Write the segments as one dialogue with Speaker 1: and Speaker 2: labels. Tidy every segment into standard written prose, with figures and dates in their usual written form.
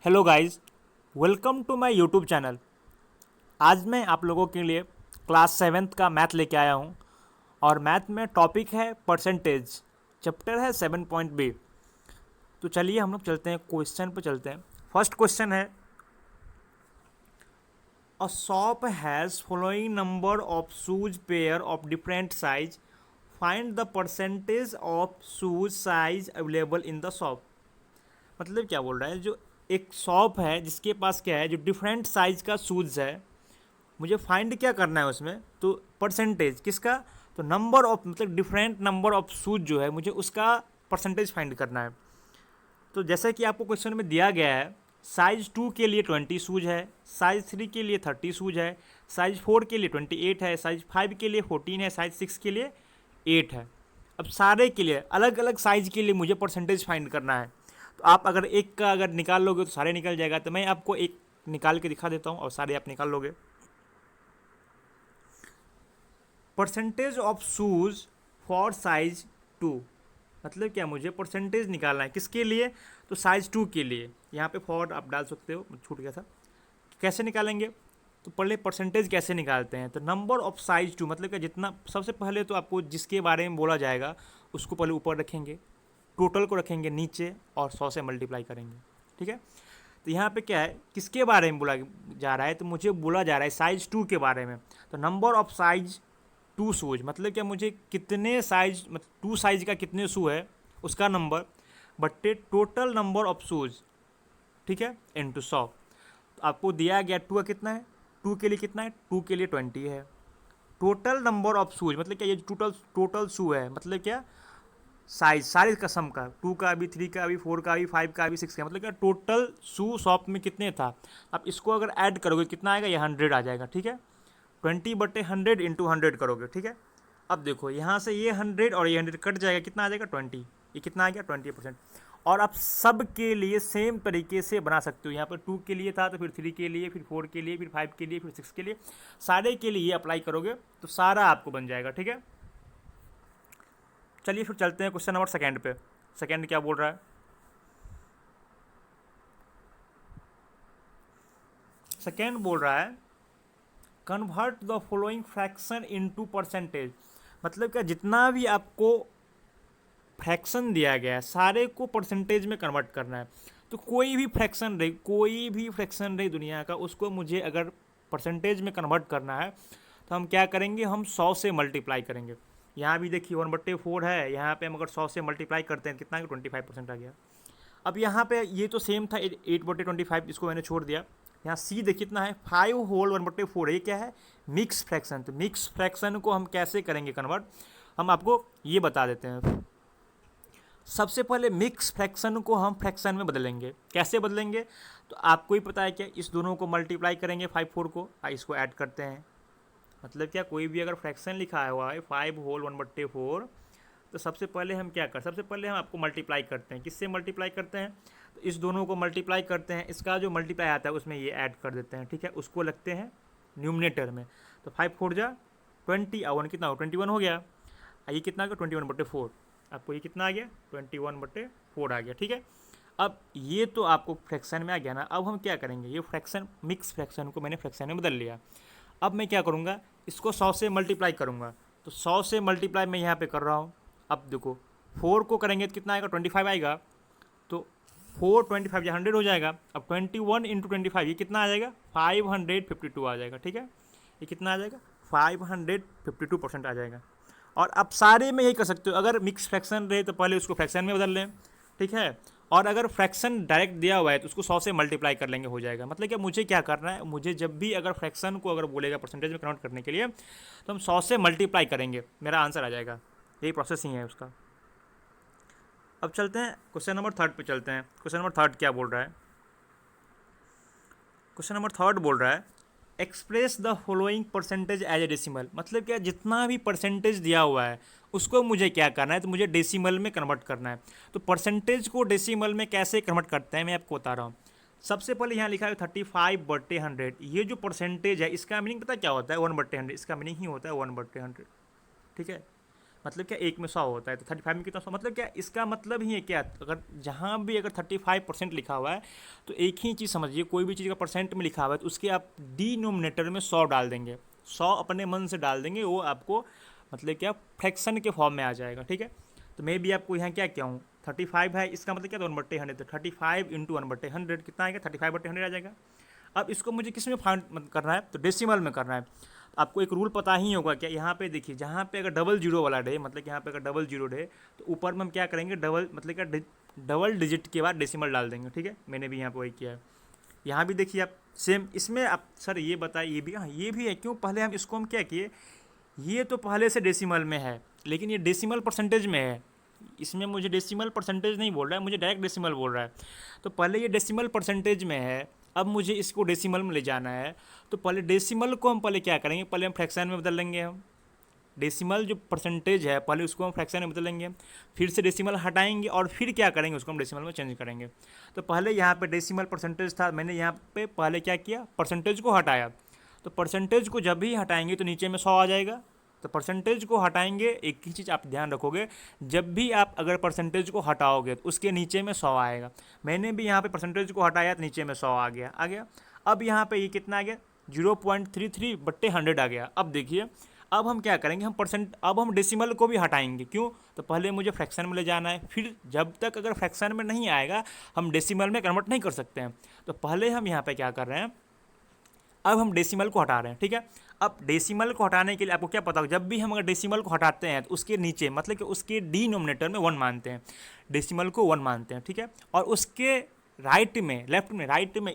Speaker 1: Hello guys, welcome to my YouTube channel. आज मैं आप लोगों के लिए क्लास सेवेंथ का मैथ लेके आया हूँ और मैथ में टॉपिक है परसेंटेज। चैप्टर है 7.b। तो चलिए हम लोग चलते हैं, क्वेश्चन पे चलते हैं। फर्स्ट क्वेश्चन है, a shop has following number of shoes pair of different size, find the percentage of shoes size available in the shop. मतलब क्या बोल रहा है, जो एक शॉप है जिसके पास क्या है, जो डिफरेंट साइज का शूज़ है, मुझे फाइंड क्या करना है उसमें, तो परसेंटेज किसका, तो नंबर ऑफ, मतलब डिफरेंट नंबर ऑफ शूज जो है मुझे उसका परसेंटेज फाइंड करना है। तो जैसे कि आपको क्वेश्चन में दिया गया है, साइज 2 के लिए 20 शूज है, साइज 3 के लिए 30 शूज है, साइज 4 के लिए 28 है, साइज 5 के लिए 14 है, साइज 6 के लिए 8 है। अब सारे के लिए अलग अलग साइज के लिए मुझे परसेंटेज फाइंड करना है। तो आप अगर एक का अगर निकाल लोगे तो सारे निकल जाएगा। तो मैं आपको एक निकाल के दिखा देता हूँ और सारे आप निकाल लोगे। Percentage of shoes for size 2, मतलब क्या, मुझे परसेंटेज निकालना है किसके लिए, तो साइज 2 के लिए। यहाँ पे फॉर आप डाल सकते हो, छूट गया था। कैसे निकालेंगे, तो पहले परसेंटेज कैसे निकालते हैं, तो नंबर ऑफ साइज 2, मतलब कि जितना, सबसे पहले तो आपको जिसके बारे में बोला जाएगा उसको पहले ऊपर रखेंगे, टोटल को रखेंगे नीचे और 100 से मल्टीप्लाई करेंगे। ठीक है। तो यहाँ पे क्या है, किसके बारे में बोला जा रहा है, तो मुझे बोला जा रहा है साइज 2 के बारे में। तो नंबर ऑफ साइज 2 शूज, मतलब क्या, मुझे कितने साइज, मतलब 2 साइज का कितने शू है उसका नंबर, बट्टे टोटल नंबर ऑफ शूज, ठीक है, इंटू 100। तो आपको दिया गया 2 का कितना है, 2 के लिए कितना है, 2 के लिए 20 है। टोटल नंबर ऑफ शूज, मतलब क्या, ये टोटल टोटल शू है, मतलब क्या, साइज सारे कसम का, 2 का भी, 3 का भी, 4 का भी, 5 का भी, 6 का, मतलब क्या टोटल शू शॉप में कितने था। अब इसको अगर ऐड करोगे कितना आएगा, ये 100 आ जाएगा। ठीक है, 20/100 इंटू 100 करोगे। ठीक है। अब देखो यहाँ से ये 100 और ये 100 कट जाएगा, कितना आ जाएगा 20। ये कितना आ गया 20%। और आप सब के लिए सेम तरीके से बना सकते हो। यहाँ पर 2 के लिए था तो फिर 3 के लिए, फिर 4 के लिए, फिर 5 के लिए, फिर 6 के लिए, सारे के लिए ये अप्लाई करोगे तो सारा आपको बन जाएगा। ठीक है। चलिए फिर चलते हैं क्वेश्चन नंबर सेकेंड पे। सेकेंड क्या बोल रहा है, सेकेंड बोल रहा है, convert the following fraction into percentage. मतलब क्या, जितना भी आपको फ्रैक्शन दिया गया है सारे को परसेंटेज में कन्वर्ट करना है। तो कोई भी फ्रैक्शन रही, कोई भी फ्रैक्शन रही दुनिया का, उसको मुझे अगर परसेंटेज में कन्वर्ट करना है तो हम क्या करेंगे, हम 100 से मल्टीप्लाई करेंगे। यहाँ भी देखिए 1/4 है, यहाँ पे हम अगर 100 से मल्टीप्लाई करते हैं कितना, 25% आ गया। अब यहाँ पे ये तो सेम था 8/25, इसको मैंने छोड़ दिया। यहाँ सी देखिए कितना है, 5 होल 1/4 है। ये क्या है, मिक्स फ्रैक्शन। तो मिक्स फ्रैक्शन को हम कैसे करेंगे कन्वर्ट, हम आपको ये बता देते हैं। सबसे पहले मिक्स फ्रैक्शन को हम फ्रैक्शन में बदलेंगे। कैसे बदलेंगे, तो आपको ही पता है क्या, इस दोनों को मल्टीप्लाई करेंगे 5 4 को, इसको ऐड करते हैं। मतलब क्या, कोई भी अगर फ्रैक्शन लिखा हुआ है 5 होल 1/4, तो सबसे पहले हम क्या कर, सबसे पहले हम आपको मल्टीप्लाई करते हैं। किससे मल्टीप्लाई करते हैं, तो इस दोनों को मल्टीप्लाई करते हैं, इसका जो मल्टीप्लाई आता है उसमें ये ऐड कर देते हैं। ठीक है, उसको लगते हैं न्यूमिनेटर में। तो 5 4 जा 20 और 1 कितना हो, 21 हो गया। ये कितना आ गया, 21/4। आपको ये कितना आ गया, 21/4 आ गया। ठीक है। अब ये तो आपको फ्रैक्शन में आ गया ना। अब हम क्या करेंगे, ये फ्रैक्शन, मिक्स फ्रैक्शन को मैंने फ्रैक्शन में बदल लिया। अब मैं क्या करूँगा, इसको 100 से मल्टीप्लाई करूँगा। तो 100 से मल्टीप्लाई मैं यहाँ पे कर रहा हूँ। अब देखो 4 को करेंगे तो कितना आएगा, 25 आएगा। तो 4 25 या 100 हो जाएगा। अब 21 इंटू 25 ये कितना आ जाएगा, 552 आ जाएगा। ठीक है, ये कितना आ जाएगा, 552% आ जाएगा। और अब सारे में यही कर सकते हो, अगर मिक्स फ्रैक्शन रहे तो पहले उसको फ्रैक्शन में बदल लें। ठीक है, और अगर फ्रैक्शन डायरेक्ट दिया हुआ है तो उसको 100 से मल्टीप्लाई कर लेंगे, हो जाएगा। मतलब क्या, मुझे क्या करना है, मुझे जब भी अगर फ्रैक्शन को अगर बोलेगा परसेंटेज में कन्वर्ट करने के लिए, तो हम 100 से मल्टीप्लाई करेंगे, मेरा आंसर आ जाएगा। यही प्रोसेस ही है उसका। अब चलते हैं क्वेश्चन नंबर थर्ड पे चलते हैं। क्वेश्चन नंबर थर्ड क्या बोल रहा है, क्वेश्चन नंबर थर्ड बोल रहा है, express the following percentage as a decimal. मतलब क्या, जितना भी परसेंटेज दिया हुआ है उसको मुझे क्या करना है, तो मुझे डेसिमल में कन्वर्ट करना है। तो परसेंटेज को डेसिमल में कैसे कन्वर्ट करते हैं मैं आपको बता रहा हूँ। सबसे पहले यहाँ लिखा है 35/100। ये जो परसेंटेज है इसका मीनिंग पता क्या होता है, 1/100। इसका मीनिंग ही होता है 1/100। ठीक है, मतलब क्या 1 में 100 होता है, तो 35 में कितना 100, मतलब क्या इसका मतलब ही है क्या, अगर जहाँ भी अगर 35% लिखा हुआ है तो एक ही चीज़ समझिए, कोई भी चीज़ का परसेंट में लिखा हुआ है तो उसके आप डिनोमिनेटर में 100 डाल देंगे, 100 अपने मन से डाल देंगे, वो आपको मतलब क्या फ्रैक्शन के फॉर्म में आ जाएगा, ठीक है। तो मैं भी आपको यहाँ क्या क्या हूँ 35 है, इसका मतलब क्या 1/100, तो 35 इंटू 1/100 कितना आएगा, 35/100 आ जाएगा। अब इसको मुझे किस में फाइंड करना है, तो डेसिमल में करना है। आपको एक रूल पता ही होगा क्या, यहाँ पे देखिए जहाँ पे अगर डबल जीरो वाला डे, मतलब यहाँ पे अगर डबल जीरो डे, तो ऊपर में हम क्या करेंगे, डबल मतलब क्या डबल डिजिट के बाद डेसिमल डाल देंगे, ठीक है। मैंने भी यहाँ पे वही किया है। यहाँ भी देखिए आप सेम, इसमें आप सर ये बताइए, ये भी हाँ ये भी है, क्यों पहले हम इसको हम क्या किए, ये तो पहले से डेसिमल में है लेकिन ये डेसिमल परसेंटेज में है, इसमें मुझे डेसिमल परसेंटेज नहीं बोल रहा है, मुझे डायरेक्ट डेसिमल बोल रहा है। तो पहले ये डेसिमल परसेंटेज में है, अब मुझे इसको डेसिमल में ले जाना है, तो पहले डेसिमल को हम पहले क्या करेंगे, पहले हम फ्रैक्शन में बदल लेंगे। हम डेसिमल जो परसेंटेज है पहले उसको हम फ्रैक्शन में बदलेंगे, फिर से डेसिमल हटाएंगे और फिर क्या करेंगे, उसको हम डेसिमल में चेंज करेंगे। तो पहले यहाँ पे डेसिमल परसेंटेज था, मैंने यहाँ पे पहले क्या किया, परसेंटेज को हटाया। तो परसेंटेज को जब भी हटाएंगे तो नीचे में 100 आ जाएगा। तो परसेंटेज को हटाएंगे, एक ही चीज़ आप ध्यान रखोगे, जब भी आप अगर परसेंटेज को हटाओगे तो उसके नीचे में 100 आएगा। मैंने भी यहाँ पे परसेंटेज को हटाया तो नीचे में 100 आ गया। अब यहाँ पे ये कितना आ गया, 0.33/100 आ गया। अब देखिए अब हम क्या करेंगे, अब हम डेसिमल को भी हटाएंगे, क्यों, तो पहले मुझे फ्रैक्शन में ले जाना है, फिर जब तक अगर फ्रैक्शन में नहीं आएगा हम डेसिमल में कन्वर्ट नहीं कर सकते हैं। तो पहले हम यहाँ पे क्या कर रहे हैं, अब हम डेसिमल को हटा रहे हैं, ठीक है। अब डेसिमल को हटाने के लिए आपको क्या पता होगा, जब भी हम अगर डेसिमल को हटाते हैं तो उसके नीचे मतलब कि उसके डिनोमिनेटर में 1 मानते हैं, डेसिमल को 1 मानते हैं, ठीक है। और उसके राइट में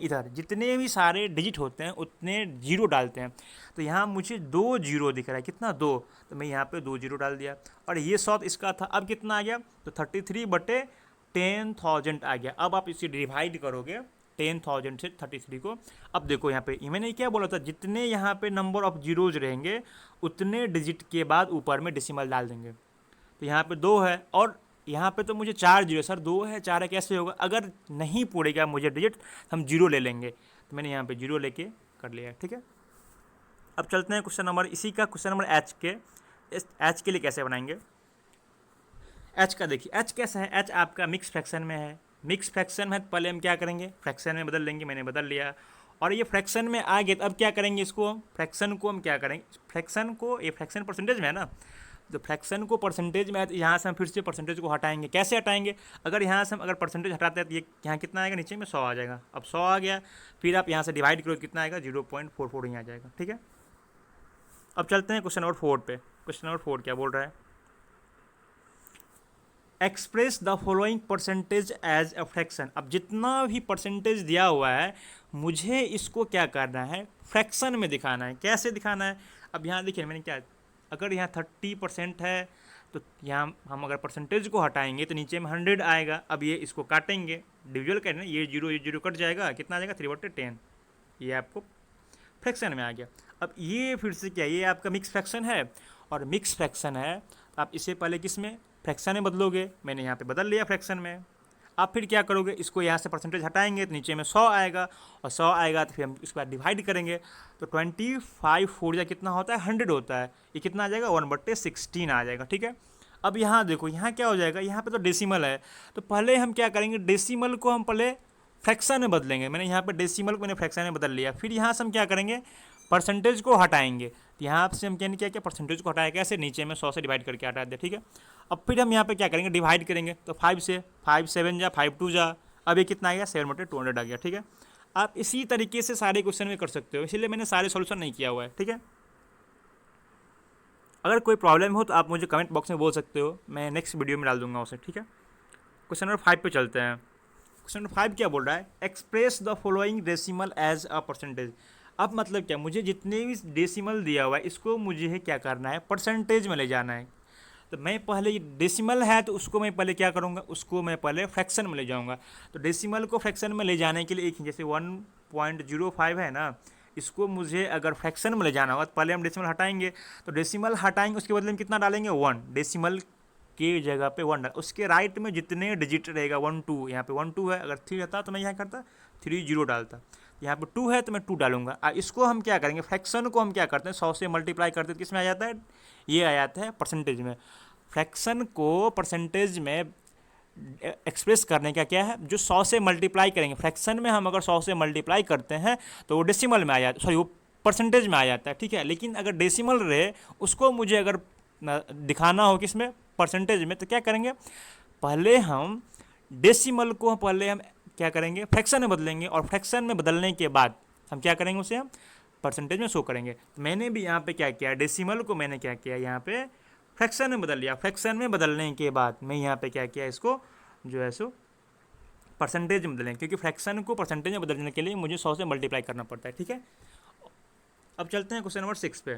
Speaker 1: इधर जितने भी सारे डिजिट होते हैं उतने जीरो डालते हैं। तो यहाँ मुझे 2 जीरो दिख रहा है, कितना 2, तो मैं यहाँ पे 2 जीरो डाल दिया। और ये 100 इसका था, अब कितना आ गया, तो 33/10,000 आ गया। अब आप इसे डिवाइड करोगे 10,000 से 33 को। अब देखो यहाँ पे मैंने क्या बोला था, जितने यहाँ पे नंबर ऑफ जीरोज रहेंगे उतने डिजिट के बाद ऊपर में डेसिमल डाल देंगे। तो यहाँ पे 2 है और यहाँ पे तो मुझे 4 जीरो, सर 2 है 4 है कैसे होगा, अगर नहीं पूरेगा मुझे डिजिट हम जीरो ले लेंगे। तो मैंने यहाँ पे जीरो लेके कर लिया, ठीक है। अब चलते हैं क्वेश्चन नंबर, इसी का क्वेश्चन नंबर एच के। एच के लिए कैसे बनाएंगे, एच का देखिए, एच कैसा है, एच आपका मिक्स फ्रैक्शन में है। मिक्स फ्रैक्शन है तो पहले हम क्या करेंगे, फ्रैक्शन में बदल लेंगे, मैंने बदल लिया। और ये फ्रैक्शन में आ गया तो अब क्या करेंगे, इसको फ्रैक्शन को हम क्या करेंगे, फ्रैक्शन को, ये फ्रैक्शन परसेंटेज में है ना, तो फ्रैक्शन को परसेंटेज में, यहाँ से हम फिर से परसेंटेज को हटाएंगे। कैसे हटाएंगे, अगर यहाँ से हम अगर परसेंटेज हटाते हैं तो ये यहाँ कितना आएगा, नीचे में 100 आ जाएगा। अब 100 आ गया, फिर आप यहाँ से डिवाइड करो कितना आएगा, 0.44 ही आ जाएगा, ठीक है। अब चलते हैं क्वेश्चन नंबर 4 पे। क्वेश्चन नंबर 4 क्या बोल रहा है, express the following percentage as a fraction. अब जितना भी परसेंटेज दिया हुआ है मुझे इसको क्या करना है, फ्रैक्शन में दिखाना है। कैसे दिखाना है, अब यहाँ देखिए मैंने क्या, अगर यहाँ 30% है तो यहाँ हम अगर परसेंटेज को हटाएंगे तो नीचे में 100 आएगा। अब ये इसको काटेंगे, डिविजल करें, ये जीरो कट जाएगा, कितना आ जाएगा 3/10, ये आपको फ्रैक्शन में आ गया। अब ये फिर से क्या, ये आपका मिक्स फ्रैक्शन है, और मिक्स फ्रैक्शन है आप इसे पहले किस में, फ्रैक्शन में बदलोगे। मैंने यहाँ पे बदल लिया फ्रैक्शन में। आप फिर क्या करोगे, इसको यहाँ से परसेंटेज हटाएंगे तो नीचे में 100 आएगा, और 100 आएगा तो फिर हम इसके बाद डिवाइड करेंगे। तो 25 4 कितना होता है, 100 होता है, ये कितना आ जाएगा 1/16 आ जाएगा, ठीक है। अब यहाँ देखो, यहाँ क्या हो जाएगा, यहाँ पे तो डेसिमल है, तो पहले हम क्या करेंगे, डेसिमल को हम पहले फ्रैक्शन में बदलेंगे। मैंने यहाँ पे डेसिमल को मैंने फ्रैक्शन में बदल लिया। फिर यहाँ से हम क्या करेंगे, परसेंटेज को हटाएंगे। तो यहाँ से हम क्या क्या परसेंटेज को हटाया, कैसे, नीचे में 100 से डिवाइड करके हटा दिया, ठीक है। अब फिर हम यहाँ पे क्या करेंगे, डिवाइड करेंगे। तो 5 से 5 7 जा 5 2 जा, अब ये कितना आ गया 7/200 आ गया, ठीक है। आप इसी तरीके से सारे क्वेश्चन में कर सकते हो, इसलिए मैंने सारे सॉल्यूशन नहीं किया हुआ है, ठीक है। अगर कोई प्रॉब्लम हो तो आप मुझे कमेंट बॉक्स में बोल सकते हो, मैं नेक्स्ट वीडियो में डाल दूंगा उसे, ठीक है। क्वेश्चन नंबर 5 पे चलते हैं। क्वेश्चन नंबर 5 क्या बोल रहा है, express the following decimal as a percentage. अब मतलब क्या, मुझे जितने भी डेसिमल दिया हुआ है इसको मुझे क्या करना है, परसेंटेज में ले जाना है। तो मैं पहले, ये डेसिमल है तो उसको मैं पहले क्या करूँगा, उसको मैं पहले फ्रैक्शन में ले जाऊँगा। तो डेसिमल को फ्रैक्शन में ले जाने के लिए एक, जैसे 1.05 है ना, इसको मुझे अगर फ्रैक्शन में ले जाना होगा तो पहले हम डेसिमल हटाएंगे। तो डेसिमल हटाएंगे, उसके बदले में कितना डालेंगे, 1, डेसिमल के जगह पे 1 डाल, उसके राइट में जितने डिजिट रहेगा 1 2, यहाँ पे 1 2 है, अगर 3 रहता तो मैं यहाँ करता 3 0 डालता, यहाँ पे 2 है तो मैं 2 डालूंगा। इसको हम क्या करेंगे, फ्रैक्शन को हम क्या करते हैं, 100 से मल्टीप्लाई करते हैं, किस में आ जाता है, ये आ जाता है परसेंटेज में। फ्रैक्शन को परसेंटेज में एक्सप्रेस करने का क्या है, जो 100 से मल्टीप्लाई करेंगे, फ्रैक्शन में हम अगर 100 से मल्टीप्लाई करते हैं तो वो डेसिमल में आ जाता है, सॉरी वो परसेंटेज में आ जाता है, ठीक है। लेकिन अगर डेसिमल रहे उसको मुझे अगर दिखाना हो किसमें, परसेंटेज में, तो क्या करेंगे, पहले हम डेसिमल को पहले हम क्या करेंगे, फ्रैक्शन में बदलेंगे, और फ्रैक्शन में बदलने के बाद हम क्या करेंगे, उसे हम परसेंटेज में शो करेंगे। तो मैंने भी यहाँ पे क्या किया, डेसिमल को मैंने क्या किया, यहाँ पे फ्रैक्शन में बदल लिया। फ्रैक्शन में बदलने के बाद मैं यहाँ पे क्या किया, इसको जो है सो परसेंटेज में बदलें, क्योंकि फ्रैक्शन को परसेंटेज में बदलने के लिए मुझे 100 से मल्टीप्लाई करना पड़ता है, ठीक है। अब चलते हैं क्वेश्चन नंबर 6 पे।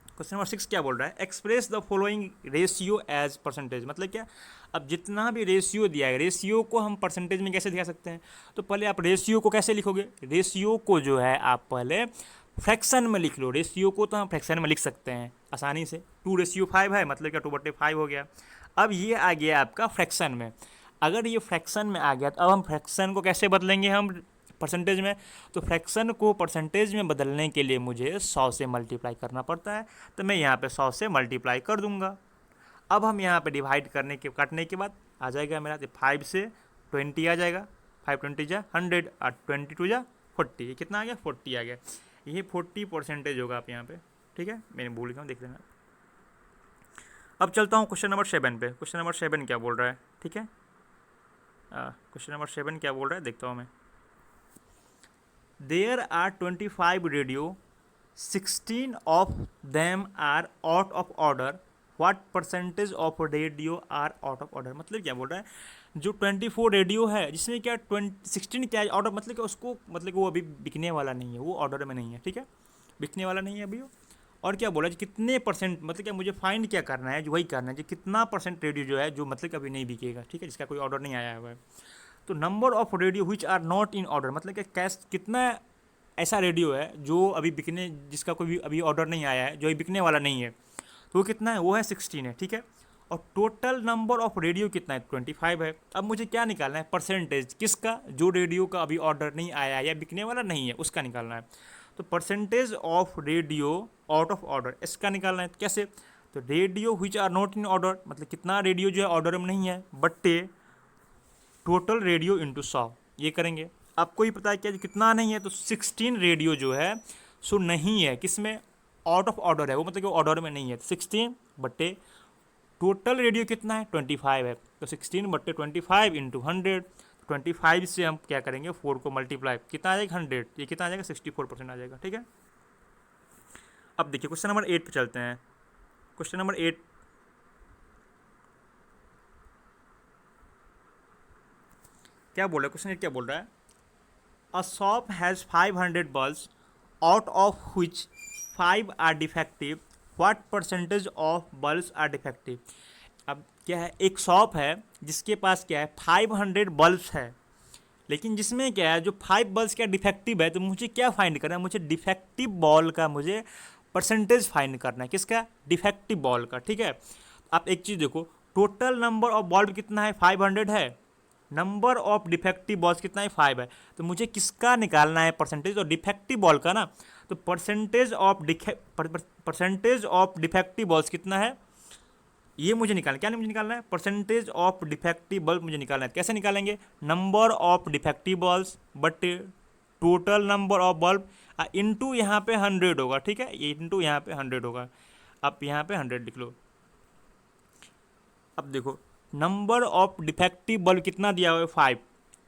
Speaker 1: क्वेश्चन नंबर 6 क्या बोल रहा है, express the following ratio as percentage. मतलब क्या, अब जितना भी रेशियो दिया है, रेशियो को हम परसेंटेज में कैसे दिखा सकते हैं, तो पहले आप रेशियो को कैसे लिखोगे, रेशियो को जो है आप पहले फ्रैक्शन में लिख लो। रेशियो को तो हम फ्रैक्शन में लिख सकते हैं आसानी से, 2:5 है, मतलब क्या 2/5 हो गया। अब ये आ गया आपका फ्रैक्शन में। अगर ये फ्रैक्शन में आ गया तो अब हम फ्रैक्शन को कैसे बदलेंगे, हम परसेंटेज में। तो फ्रैक्शन को परसेंटेज में बदलने के लिए मुझे 100 से मल्टीप्लाई करना पड़ता है, तो मैं यहाँ पे 100 से मल्टीप्लाई कर दूंगा। अब हम यहाँ पे डिवाइड करने के काटने के बाद आ जाएगा मेरा 5 से 20 आ जाएगा, 5 20 जा 100 और 22 जा 40, ये कितना आ गया, 40 आ गया। ये 40% होगा आप यहाँ पे, ठीक है, मैंने भूल गया, देख लेना। अब चलता हूँ क्वेश्चन नंबर 7 पे। क्वेश्चन नंबर 7 क्या बोल रहा है, ठीक है, क्वेश्चन नंबर 7 क्या बोल रहा है देखता हूँ मैं। There are 25 radio, 16 of them are out of order. What percentage of radio are out of order? मतलब क्या बोल रहा है, जो 24 रेडियो है जिसमें क्या 16 क्या ऑर्डर, मतलब कि उसको, मतलब कि वो अभी बिकने वाला नहीं है, वो ऑर्डर में नहीं है, ठीक है, बिकने वाला नहीं है अभी वो। और क्या बोला, कितने परसेंट, मतलब क्या मुझे फाइंड क्या करना है, जो वही करना है, जो कितना परसेंट रेडियो जो है जो मतलब कि अभी नहीं बिकेगा, ठीक है, जिसका कोई ऑर्डर नहीं आया हुआ है। तो number of radio which are not in order, मतलब कि कैश कितना ऐसा रेडियो है जो अभी बिकने, जिसका कोई भी अभी ऑर्डर नहीं आया है, जो अभी बिकने वाला नहीं है, तो वो कितना है, वो है 16 है, ठीक है। और टोटल नंबर ऑफ रेडियो कितना है, 25 है। अब मुझे क्या निकालना है, परसेंटेज किसका, जो रेडियो का अभी ऑर्डर नहीं आया है या बिकने वाला नहीं है उसका निकालना है। तो percentage of radio out of order इसका निकालना है, कैसे, तो radio which are not in order, मतलब कितना रेडियो जो है ऑर्डर में नहीं है, बट्टे टोटल रेडियो इंटू 100, ये करेंगे। आपको ही पता है क्या कितना नहीं है, तो 16 रेडियो जो है सो नहीं है, किसमें, आउट ऑफ ऑर्डर है वो, मतलब कि ऑर्डर में नहीं है। 16 बट्टे टोटल रेडियो कितना है, 25 है, तो 16 बट्टे 25 इंटू 100। 25 से हम क्या करेंगे, 4 को मल्टीप्लाई, कितना आ जाएगा 100, ये कितना आ जाएगा 64% आ जाएगा, ठीक है। अब देखिए क्वेश्चन नंबर 8 पे चलते हैं। क्वेश्चन नंबर 8 क्या बोल रहा है, क्वेश्चन 8 क्या बोल रहा है, a shop has 500 bulbs out of which 5 are defective, what percentage of bulbs are defective. अब क्या है, एक शॉप है जिसके पास क्या है 500 बल्ब्स है, लेकिन जिसमें क्या है जो 5 बल्ब्स क्या डिफेक्टिव है, तो मुझे क्या फाइंड करना है, मुझे डिफेक्टिव बॉल का मुझे परसेंटेज फाइंड करना है, किसका, डिफेक्टिव बॉल का, ठीक है। आप एक चीज़ देखो, टोटल नंबर ऑफ बल्ब कितना है, 500 है, नंबर ऑफ डिफेक्टिव बॉल्स कितना है, 5 है, तो मुझे किसका निकालना है परसेंटेज, और डिफेक्टिव बॉल का ना, तो परसेंटेज ऑफ डिफेक्टिव बॉल्स कितना है, ये मुझे निकालना, क्या मुझे निकालना है, परसेंटेज ऑफ डिफेक्टिव बल्ब मुझे निकालना है। कैसे निकालेंगे, number of defective balls but total number of bulb into यहाँ पे 100 होगा, ठीक है, ये इंटू यहाँ पे 100 होगा। आप यहाँ पे 100 लिख लो। अब देखो नंबर ऑफ डिफेक्टिव बल्ब कितना दिया हुआ है, 5,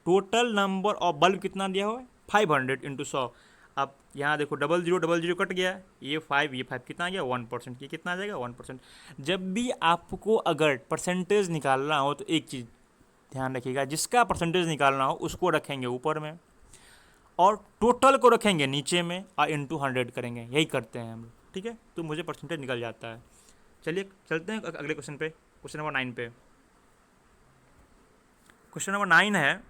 Speaker 1: टोटल नंबर ऑफ बल्ब कितना दिया हुआ है, 500 इंटू 100। अब यहाँ देखो 00 कट गया, ये 5 कितना आ गया, 1%, ये कितना आ जाएगा 1%। जब भी आपको अगर परसेंटेज निकालना हो तो एक चीज़ ध्यान रखिएगा, जिसका परसेंटेज निकालना हो उसको रखेंगे ऊपर में और टोटल को रखेंगे नीचे में और इंटू 100 करेंगे, यही करते हैं हम लोग, ठीक है, तो मुझे परसेंटेज निकल जाता है। चलिए चलते हैं अगले क्वेश्चन पे, क्वेश्चन नंबर 9 पे। क्वेश्चन नंबर 9 है,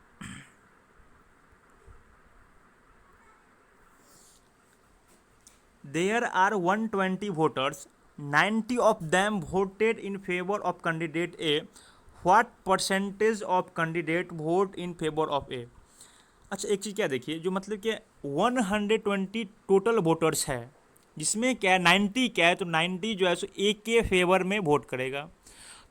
Speaker 1: there are 120 voters, 90 of them voted in favour of candidate A, what percentage of candidate vote in favour of A. अच्छा एक चीज़ क्या देखिए, जो मतलब कि 120 टोटल वोटर्स है, जिसमें क्या है 90 क्या है, तो 90 जो है सो ए के फेवर में वोट करेगा।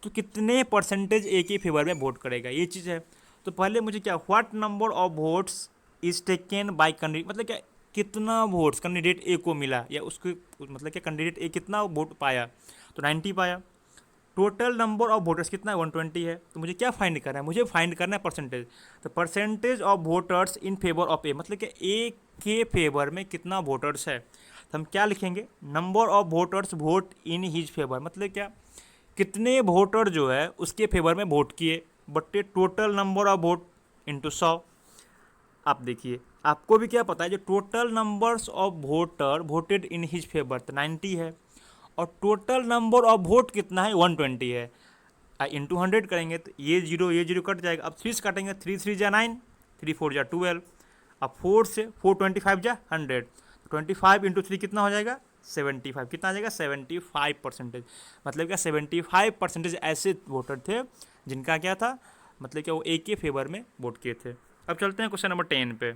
Speaker 1: तो कितने परसेंटेज ए के फेवर में वोट करेगा, ये चीज़ है। तो पहले मुझे क्या, what number of votes is taken by candidate, मतलब क्या कितना वोट्स कैंडिडेट ए को मिला, या उसको मतलब क्या कैंडिडेट ए कितना वोट पाया, तो 90 पाया। टोटल नंबर ऑफ वोटर्स कितना है, 120 है। तो मुझे क्या फाइंड करना है, मुझे फाइंड करना है परसेंटेज। तो percentage of voters in favour of A, मतलब कि ए के फेवर में कितना वोटर्स है, तो हम क्या लिखेंगे, number of voters vote in his favour, मतलब क्या कितने वोटर जो है उसके फेवर में वोट किए, बट्टे total number of vote into 100। आप देखिए आपको भी क्या पता है, जो total numbers of voter voted in his favour तो 90 है, और टोटल नंबर ऑफ वोट कितना है 120 है। इंटू 100 करेंगे तो ये जीरो कट जाएगा। अब 3 से काटेंगे, 3 3 जा 9, 3 4 जा 12, अब 4 से 4 25 जा 100, 25 इंटू 3 कितना हो जाएगा 75, कितना आ जाएगा 75%। मतलब क्या 75% ऐसे वोटर थे जिनका क्या था, मतलब क्या वो ए के फेवर में वोट किए थे। अब चलते हैं क्वेश्चन नंबर 10 पे।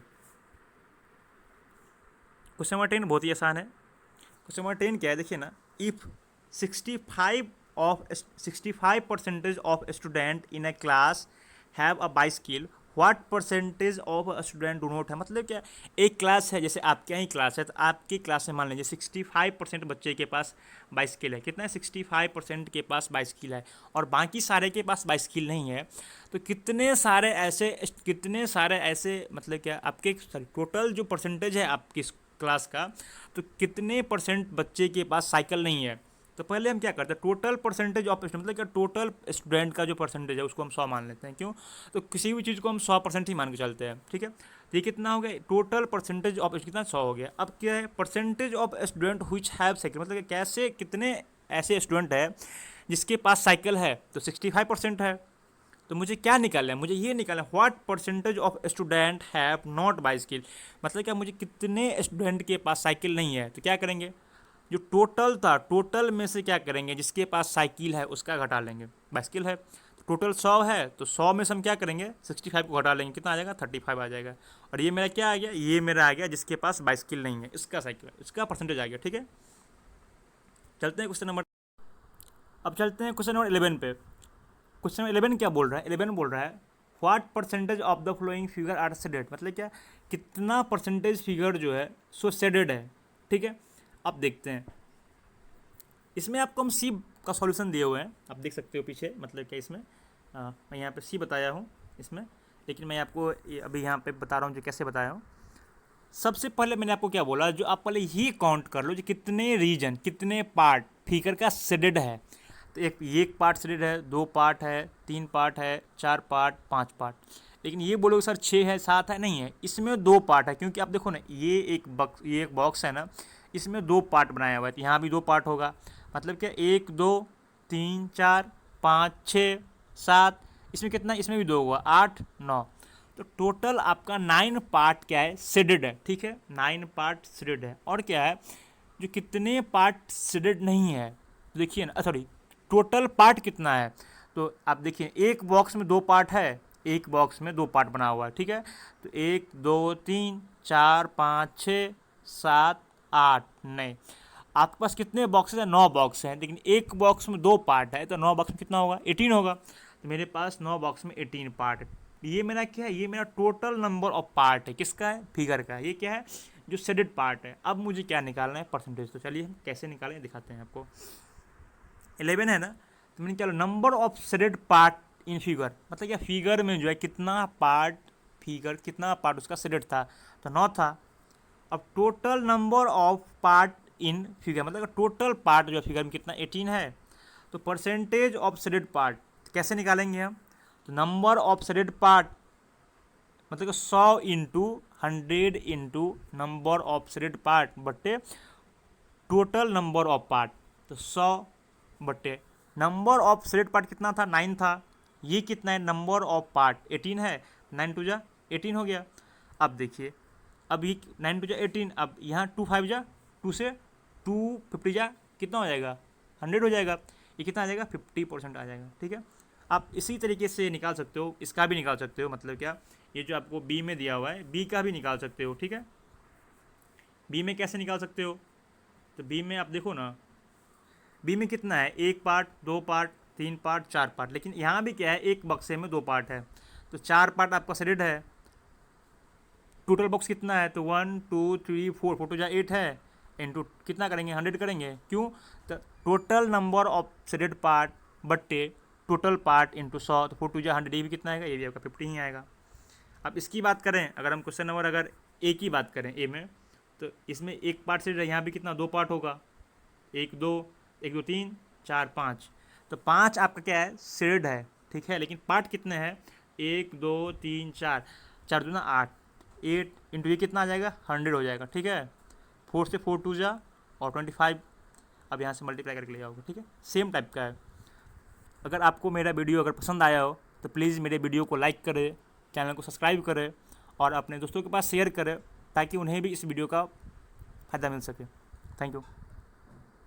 Speaker 1: क्वेश्चन नंबर 10 बहुत ही आसान है। क्वेश्चन नंबर 10 क्या है, देखिए ना, if 65% of student in A class have a bicycle, what percentage of student do not है। मतलब क्या एक क्लास है, जैसे आपके यहाँ ही क्लास है, तो आपकी क्लास में मान लीजिए 65% बच्चे के पास बाइस्किल है। कितना है, 65% के पास बाइस्किल है, और बाकी सारे के पास बाइस्किल नहीं है। तो कितने सारे ऐसे मतलब क्या आपके टोटल जो परसेंटेज है आपकी क्लास का, तो कितने परसेंट बच्चे के पास साइकिल नहीं है। तो पहले हम क्या करते हैं, टोटल परसेंटेज ऑफ स्टूडेंट, मतलब क्या टोटल स्टूडेंट का जो परसेंटेज है उसको हम 100 मान लेते हैं। क्यों, तो किसी भी चीज़ को हम 100% ही मान के चलते हैं, ठीक है। तो ये कितना हो गया, टोटल परसेंटेज ऑफ कितना 100 हो गया। अब क्या है, percentage of student which have cycle, मतलब कैसे कितने ऐसे स्टूडेंट है जिसके पास साइकिल है, तो 65% है। तो मुझे क्या निकालना है, मुझे ये निकालना है what percentage of student have not bicycle, मतलब क्या मुझे कितने स्टूडेंट के पास साइकिल नहीं है। तो क्या करेंगे, जो टोटल था टोटल में से क्या करेंगे, जिसके पास साइकिल है उसका घटा लेंगे। बाइसिकल है तो टोटल 100 है, तो 100 में से हम क्या करेंगे 65 को घटा लेंगे, कितना आ जाएगा 35 आ जाएगा। और ये मेरा क्या आ गया, ये मेरा आ गया जिसके पास बाइसिकल नहीं है, इसका साइकिल इसका परसेंटेज आ गया, ठीक है। चलते हैं क्वेश्चन नंबर, अब चलते हैं क्वेश्चन नंबर 11 पे। क्वेश्चन 11 क्या बोल रहा है, 11 बोल रहा है what percentage of the flowing figure are shaded, मतलब क्या कितना परसेंटेज फिगर जो है सो शेडेड है, ठीक है। अब देखते हैं, इसमें आपको हम सी का सॉल्यूशन दिए हुए हैं, आप देख सकते हो पीछे, मतलब क्या इसमें मैं यहाँ पे सी बताया हूँ इसमें, लेकिन मैं आपको अभी यहाँ पे बता रहा हूँ जो कैसे बताया हूँ। सबसे पहले मैंने आपको क्या बोला, जो आप पहले ही काउंट कर लो जो कितने रीजन कितने पार्ट फिगर का शेडेड है। तो एक पार्ट शेडेड है, 2 पार्ट है, 3 पार्ट है, 4 पार्ट, 5 पार्ट। लेकिन ये बोलोगे सर 6 है 7 है, नहीं है, इसमें 2 पार्ट है। क्योंकि आप देखो ना, ये एक बॉक्स है ना, इसमें 2 पार्ट बनाया हुआ है, तो यहाँ भी 2 पार्ट होगा। मतलब क्या 1 2 3 4 5 6 7, इसमें कितना, इसमें भी 2 होगा, 8 9। तो टोटल आपका 9 पार्ट क्या है शेडेड है, ठीक है, 9 पार्ट शेडेड है। और क्या है, जो कितने पार्ट शेडेड नहीं है, देखिए ना, सॉरी टोटल पार्ट कितना है। तो आप देखिए एक बॉक्स में 2 पार्ट है, एक बॉक्स में 2 पार्ट बना हुआ है, ठीक है। तो 1 2 3 4 5 6 7 8 9, आपके पास कितने बॉक्सेस हैं, 9 बॉक्स हैं। लेकिन एक बॉक्स में 2 पार्ट है, तो 9 बॉक्स में कितना होगा 18 होगा। तो मेरे पास 9 बॉक्स में 18 पार्ट है। ये मेरा क्या है, ये मेरा टोटल नंबर ऑफ पार्ट है, किसका है, फिगर का। ये क्या है, जो शेडेड पार्ट है। अब मुझे क्या निकालना है, परसेंटेज। तो चलिए हम कैसे निकालें दिखाते हैं आपको। 11 है ना, तो मैंने क्या number of shaded part in figure, मतलब क्या फिगर में जो है कितना पार्ट, फिगर कितना पार्ट उसका शेडेड था, तो 9 था। अब total number of part in figure, मतलब टोटल पार्ट जो फिगर में कितना 18 है। तो परसेंटेज ऑफ शेडेड पार्ट कैसे निकालेंगे हम, तो नंबर ऑफ शेडेड पार्ट मतलब 100 into 100 into number of shaded part बट्टे टोटल नंबर ऑफ पार्ट। तो 100 बट्टे नंबर ऑफ शेडेड पार्ट कितना था 9 था, ये कितना है नंबर ऑफ पार्ट 18 है, 9 2 जा 18 हो गया। अब देखिए, अब ये 9 2 जा 18, अब यहाँ 2 5 जा 2 से 2 50 जा कितना हो जाएगा 100 हो जाएगा। ये कितना आ जाएगा 50% आ जाएगा, ठीक है। आप इसी तरीके से निकाल सकते हो, इसका भी निकाल सकते हो, मतलब क्या ये जो आपको बी में दिया हुआ है बी का भी निकाल सकते हो, ठीक है। बी में कैसे निकाल सकते हो, तो बी में आप देखो ना, बी में कितना है, 1 पार्ट, 2 पार्ट, 3 पार्ट, 4 पार्ट, लेकिन यहाँ भी क्या है, एक बक्से में 2 पार्ट है, तो 4 पार्ट आपका शेडेड है। टोटल बॉक्स कितना है, तो 1 2 3 4, 4 2 8 है, इंटू कितना करेंगे, 100 करेंगे। क्यों, तो total number of shaded part बट्टे टोटल पार्ट इंटू 100, तो 4 2 100, ये भी कितना आएगा, ये भी आपका 50 ही आएगा। अब इसकी बात करें, अगर हम क्वेश्चन नंबर अगर ए की बात करें, ए में, तो इसमें एक पार्ट शेडेड है, यहाँ भी कितना, 2 पार्ट होगा, 1 2 3 4 5, तो 5 आपका क्या है, शेडेड है, ठीक है, लेकिन पार्ट कितने हैं, 1 2 3 4, 4 दूना 8, 8 इंटू ये कितना आ जाएगा, 100 हो जाएगा, ठीक है। 4 से 4 2 जा और 25, अब यहाँ से मल्टीप्लाई करके ले जाओगे, ठीक है, सेम टाइप का है। अगर आपको मेरा वीडियो अगर पसंद आया हो तो प्लीज़ मेरे वीडियो को लाइक करें, चैनल को सब्सक्राइब करें और अपने दोस्तों के पास शेयर करें, ताकि उन्हें भी इस वीडियो का फ़ायदा मिल सके। Thank you.